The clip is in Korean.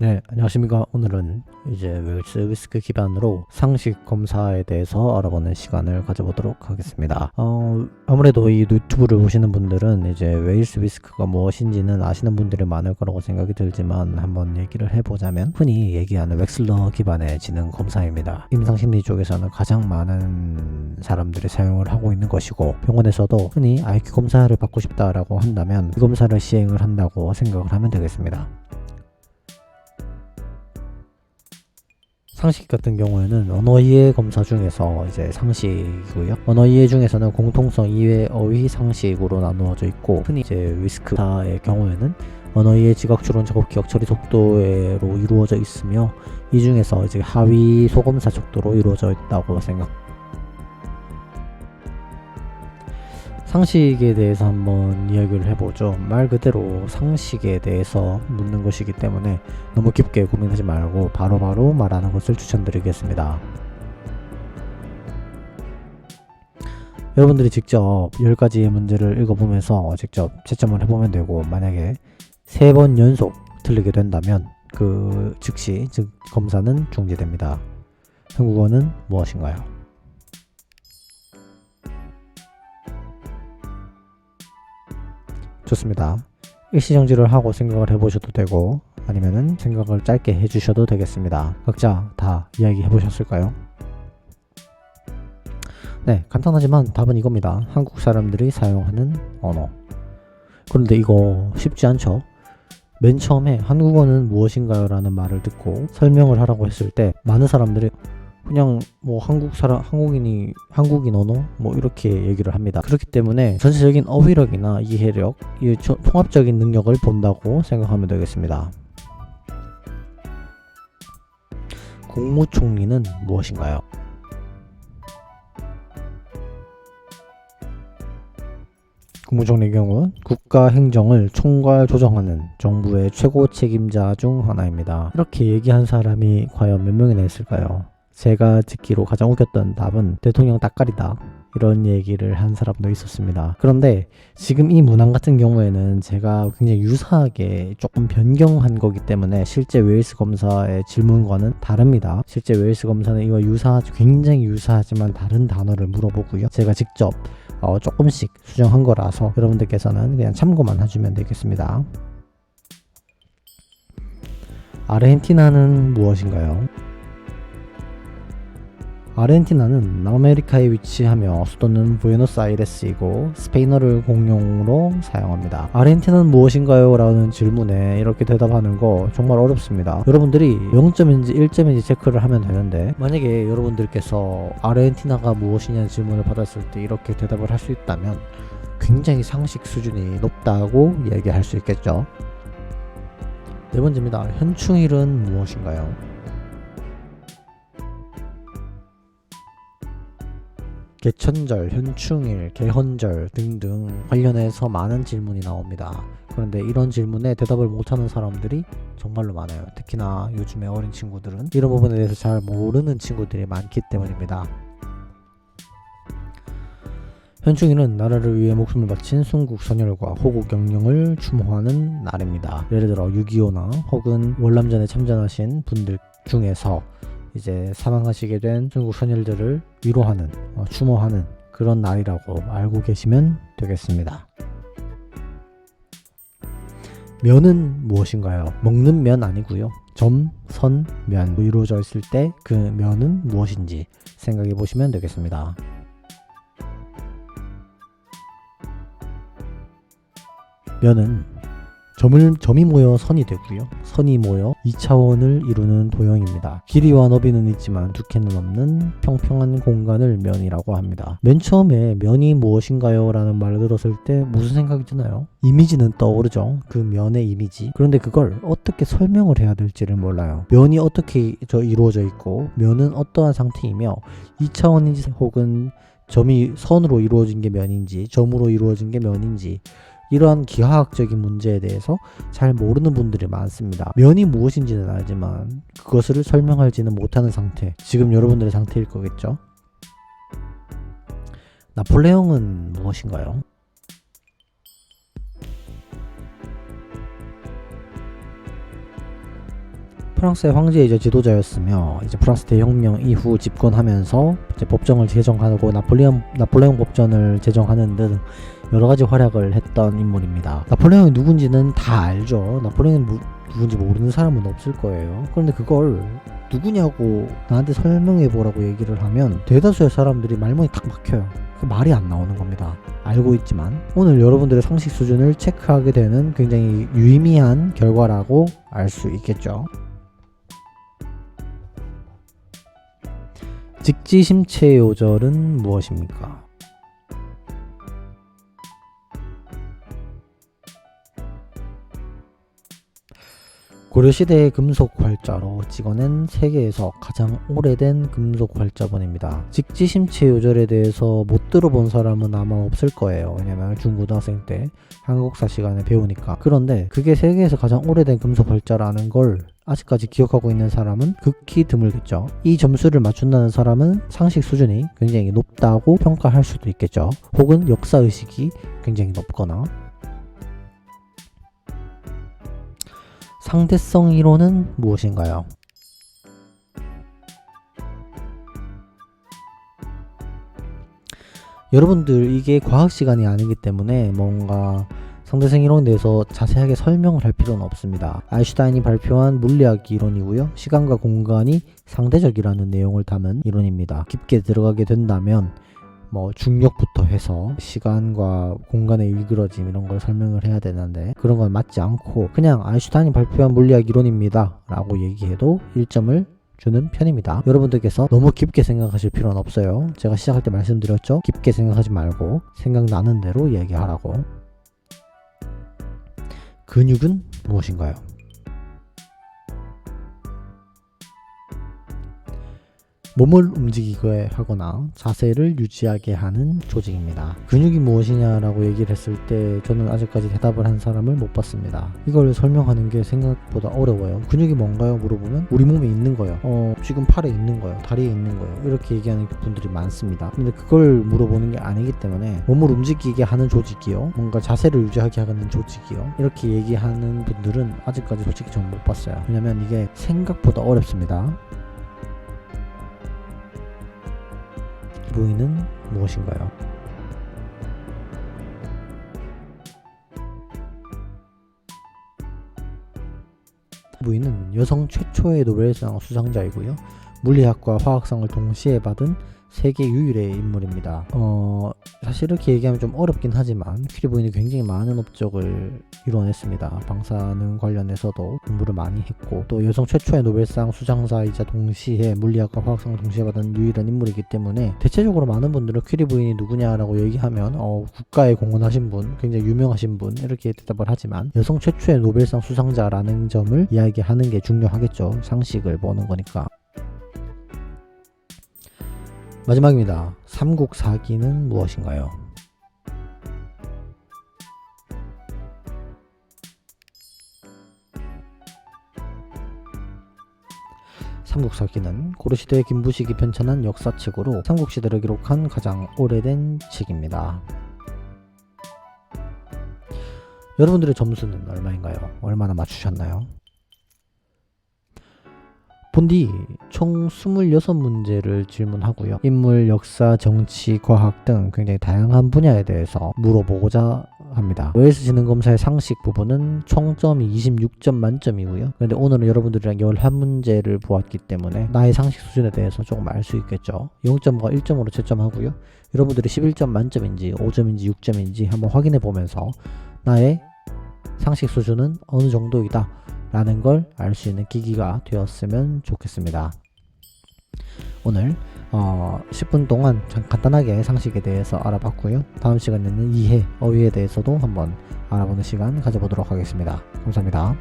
네, 안녕하십니까. 오늘은 이제 웰스 위스크 기반으로 상식 검사에 대해서 알아보는 시간을 가져보도록 하겠습니다. 아무래도 이 유튜브를 보시는 분들은 이제 웨일스 위스크가 무엇인지는 아시는 분들이 많을 거라고 생각이 들지만 한번 얘기를 해보자면 흔히 얘기하는 웩슬러 기반의 지능 검사입니다. 임상심리 쪽에서는 가장 많은 사람들이 사용을 하고 있는 것이고 병원에서도 흔히 IQ 검사를 받고 싶다라고 한다면 이 검사를 시행을 한다고 생각을 하면 되겠습니다. 상식 같은 경우에는 언어 이해 검사 중에서 이제 상식이고요. 언어 이해 중에서는 공통성 이외 어휘 상식으로 나누어져 있고 흔히 이제 위스크의 경우에는 언어 이해 지각 추론 작업 기억 처리 속도로 이루어져 있으며 이 중에서 이제 하위 소검사 척도로 이루어져 있다고 상식에 대해서 한번 이야기를 해보죠. 말 그대로 상식에 대해서 묻는 것이기 때문에 너무 깊게 고민하지 말고 바로바로 말하는 것을 추천드리겠습니다. 여러분들이 직접 10가지의 문제를 읽어보면서 직접 채점을 해보면 되고 만약에 3번 연속 틀리게 된다면 그 즉시 검사는 중지됩니다. 한국어는 무엇인가요? 좋습니다. 일시정지를 하고 생각을 해보셔도 되고 아니면은 생각을 짧게 해주셔도 되겠습니다. 각자 다 이야기 해보셨을까요? 네, 간단하지만 답은 이겁니다. 한국 사람들이 사용하는 언어. 그런데 이거 쉽지 않죠? 맨 처음에 한국어는 무엇인가요? 라는 말을 듣고 설명을 하라고 했을 때 많은 사람들이 그냥 뭐 한국인 언어 뭐 이렇게 얘기를 합니다. 그렇기 때문에 전체적인 어휘력이나 이해력, 이 통합적인 능력을 본다고 생각하면 되겠습니다. 국무총리는 무엇인가요? 국무총리의 경우 국가 행정을 총괄 조정하는 정부의 최고 책임자 중 하나입니다. 이렇게 얘기한 사람이 과연 몇 명이나 있을까요? 제가 듣기로 가장 웃겼던 답은 대통령 따까리다 이런 얘기를 한 사람도 있었습니다. 그런데 지금 이 문항 같은 경우에는 제가 굉장히 유사하게 조금 변경한 거기 때문에 실제 웨일스 검사의 질문과는 다릅니다. 실제 웨일스 검사는 이와 굉장히 유사하지만 다른 단어를 물어보고요. 제가 직접 조금씩 수정한 거라서 여러분들께서는 그냥 참고만 해주면 되겠습니다. 아르헨티나는 무엇인가요? 아르헨티나는 남아메리카에 위치하며 수도는 부에노스아이레스이고 스페인어를 공용으로 사용합니다. 아르헨티나는 무엇인가요? 라는 질문에 이렇게 대답하는 거 정말 어렵습니다. 여러분들이 0점인지 1점인지 체크를 하면 되는데 만약에 여러분들께서 아르헨티나가 무엇이냐는 질문을 받았을 때 이렇게 대답을 할 수 있다면 굉장히 상식 수준이 높다고 얘기할 수 있겠죠. 네 번째입니다. 현충일은 무엇인가요? 개천절, 현충일, 개헌절 등등 관련해서 많은 질문이 나옵니다. 그런데 이런 질문에 대답을 못하는 사람들이 정말로 많아요. 특히나 요즘의 어린 친구들은 이런 부분에 대해서 잘 모르는 친구들이 많기 때문입니다. 현충일은 나라를 위해 목숨을 바친 순국 선열과 호국 영령을 추모하는 날입니다. 예를 들어 6.25나 혹은 월남전에 참전하신 분들 중에서 이제 사망하시게 된 중국 선열들을 위로하는 추모하는 그런 날이라고 알고 계시면 되겠습니다. 면은 무엇인가요? 먹는 면 아니고요. 점, 선, 면 이루어져 있을 때 그 면은 무엇인지 생각해 보시면 되겠습니다. 면은 점이 모여 선이 되고요. 선이 모여 2차원을 이루는 도형입니다. 길이와 너비는 있지만 두께는 없는 평평한 공간을 면이라고 합니다. 맨 처음에 면이 무엇인가요? 라는 말을 들었을 때 무슨 생각이 드나요? 이미지는 떠오르죠. 그 면의 이미지. 그런데 그걸 어떻게 설명을 해야 될지를 몰라요. 면이 어떻게 이루어져 있고 면은 어떠한 상태이며 2차원인지 혹은 점이 선으로 이루어진 게 면인지 점으로 이루어진 게 면인지 이러한 기하학적인 문제에 대해서 잘 모르는 분들이 많습니다. 면이 무엇인지는 알지만 그것을 설명하지는 못하는 상태, 지금 여러분들의 상태일 거겠죠? 나폴레옹은 무엇인가요? 프랑스의 황제이자 지도자였으며 이제 프랑스 대혁명 이후 집권하면서 이제 법정을 제정하고 나폴레옹 법전을 제정하는 등 여러 가지 활약을 했던 인물입니다. 나폴레옹이 누군지는 다 알죠. 나폴레옹이 누군지 모르는 사람은 없을 거예요. 그런데 그걸 누구냐고 나한테 설명해보라고 얘기를 하면 대다수의 사람들이 말문이 탁 막혀요. 그 말이 안 나오는 겁니다. 알고 있지만 오늘 여러분들의 상식 수준을 체크하게 되는 굉장히 유의미한 결과라고 알 수 있겠죠. 직지심체요절은 무엇입니까? 고려시대의 금속 활자로 찍어낸 세계에서 가장 오래된 금속 활자본입니다. 직지심체요절에 대해서 못 들어본 사람은 아마 없을 거예요. 왜냐면 중고등학생 때 한국사 시간에 배우니까. 그런데 그게 세계에서 가장 오래된 금속 활자라는 걸 아직까지 기억하고 있는 사람은 극히 드물겠죠. 이 점수를 맞춘다는 사람은 상식 수준이 굉장히 높다고 평가할 수도 있겠죠. 혹은 역사의식이 굉장히 높거나. 상대성 이론은 무엇인가요? 여러분들 이게 과학 시간이 아니기 때문에 뭔가 상대성 이론에 대해서 자세하게 설명을 할 필요는 없습니다. 아인슈타인이 발표한 물리학 이론이고요. 시간과 공간이 상대적이라는 내용을 담은 이론입니다. 깊게 들어가게 된다면 중력부터 해서 시간과 공간의 일그러짐 이런 걸 설명을 해야 되는데 그런 건 맞지 않고 그냥 아인슈타인이 발표한 물리학 이론입니다 라고 얘기해도 1점을 주는 편입니다. 여러분들께서 너무 깊게 생각하실 필요는 없어요. 제가 시작할 때 말씀드렸죠. 깊게 생각하지 말고 생각나는 대로 얘기하라고. 근육은 무엇인가요? 몸을 움직이게 하거나 자세를 유지하게 하는 조직입니다. 근육이 무엇이냐라고 얘기를 했을 때 저는 아직까지 대답을 한 사람을 못 봤습니다. 이걸 설명하는 게 생각보다 어려워요. 근육이 뭔가요? 물어보면 우리 몸에 있는 거요. 지금 팔에 있는 거요. 다리에 있는 거요. 이렇게 얘기하는 분들이 많습니다. 근데 그걸 물어보는 게 아니기 때문에 몸을 움직이게 하는 조직이요. 뭔가 자세를 유지하게 하는 조직이요. 이렇게 얘기하는 분들은 아직까지 솔직히 저는 못 봤어요. 왜냐면 이게 생각보다 어렵습니다. 부위는 무엇인가요? 부위는 여성 최초의 노벨상 수상자이고요. 물리학과 화학상을 동시에 받은 세계 유일의 인물입니다. 사실 이렇게 얘기하면 좀 어렵긴 하지만 퀴리 부인이 굉장히 많은 업적을 이뤄냈습니다. 방사능 관련해서도 공부를 많이 했고 또 여성 최초의 노벨상 수상자이자 동시에 물리학과 화학상을 동시에 받은 유일한 인물이기 때문에 대체적으로 많은 분들은 퀴리 부인이 누구냐라고 얘기하면 국가에 공헌하신 분, 굉장히 유명하신 분 이렇게 대답을 하지만 여성 최초의 노벨상 수상자라는 점을 이야기하는 게 중요하겠죠. 상식을 보는 거니까. 마지막입니다. 삼국사기는 무엇인가요? 삼국사기는 고려시대 김부식이 편찬한 역사책으로 삼국시대를 기록한 가장 오래된 책입니다. 여러분들의 점수는 얼마인가요? 얼마나 맞추셨나요? 본디 총 26문제를 질문하고요. 인물, 역사, 정치, 과학 등 굉장히 다양한 분야에 대해서 물어보고자 합니다. 웨일스 지능검사의 상식 부분은 총점이 26점 만점이고요. 그런데 오늘은 여러분들이랑 11문제를 보았기 때문에 나의 상식 수준에 대해서 조금 알 수 있겠죠. 0점과 1점으로 채점하고요. 여러분들이 11점 만점인지 5점인지 6점인지 한번 확인해 보면서 나의 상식 수준은 어느 정도이다 라는 걸 알 수 있는 계기가 되었으면 좋겠습니다. 오늘 10분 동안 간단하게 상식에 대해서 알아봤고요. 다음 시간에는 이해, 어휘에 대해서도 한번 알아보는 시간 가져보도록 하겠습니다. 감사합니다.